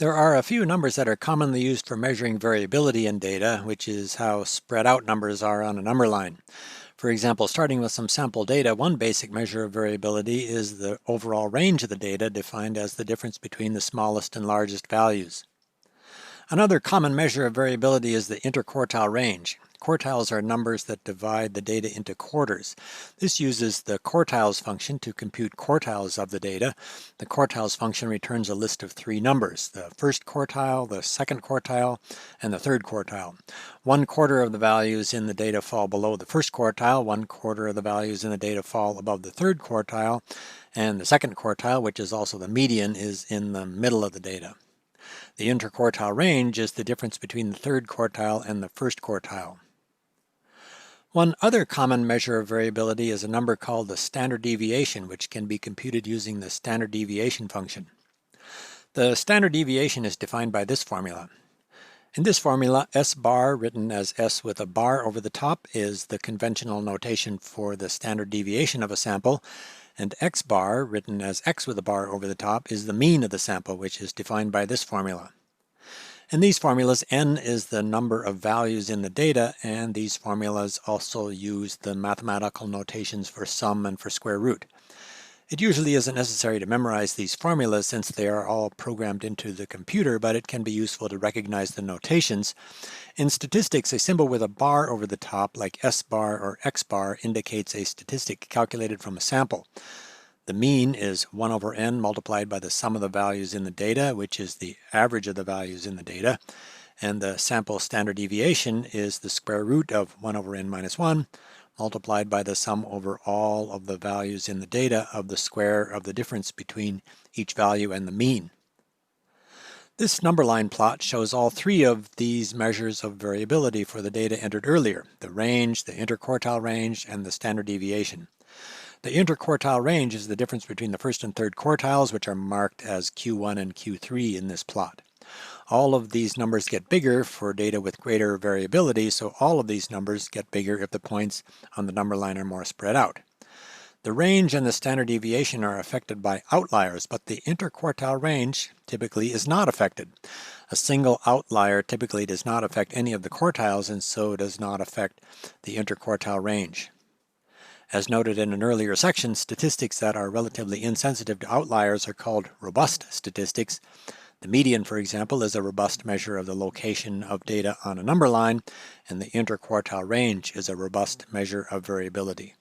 There are a few numbers that are commonly used for measuring variability in data, which is how spread out numbers are on a number line. For example, starting with some sample data, one basic measure of variability is the overall range of the data, defined as the difference between the smallest and largest values. Another common measure of variability is the interquartile range. Quartiles are numbers that divide the data into quarters. This uses the quartiles function to compute quartiles of the data. The quartiles function returns a list of three numbers: the first quartile, the second quartile, and the third quartile. 1/4 of the values in the data fall below the first quartile, 1/4 of the values in the data fall above the third quartile, and the second quartile, which is also the median, is in the middle of the data. The interquartile range is the difference between the third quartile and the first quartile. One other common measure of variability is a number called the standard deviation, which can be computed using the standard deviation function. The standard deviation is defined by this formula. In this formula, S bar, written as S with a bar over the top, is the conventional notation for the standard deviation of a sample, and X bar, written as X with a bar over the top, is the mean of the sample, which is defined by this formula. In these formulas, n is the number of values in the data, and these formulas also use the mathematical notations for sum and for square root. It usually isn't necessary to memorize these formulas since they are all programmed into the computer, but it can be useful to recognize the notations. In statistics, a symbol with a bar over the top, like S bar or X bar, indicates a statistic calculated from a sample. The mean is 1 over n multiplied by the sum of the values in the data, which is the average of the values in the data. And the sample standard deviation is the square root of 1 over n minus 1 multiplied by the sum over all of the values in the data of the square of the difference between each value and the mean. This number line plot shows all three of these measures of variability for the data entered earlier: the range, the interquartile range, and the standard deviation. The interquartile range is the difference between the first and third quartiles, which are marked as Q1 and Q3 in this plot. All of these numbers get bigger for data with greater variability, so all of these numbers get bigger if the points on the number line are more spread out. The range and the standard deviation are affected by outliers, but the interquartile range typically is not affected. A single outlier typically does not affect any of the quartiles and so does not affect the interquartile range. As noted in an earlier section, statistics that are relatively insensitive to outliers are called robust statistics. The median, for example, is a robust measure of the location of data on a number line, and the interquartile range is a robust measure of variability.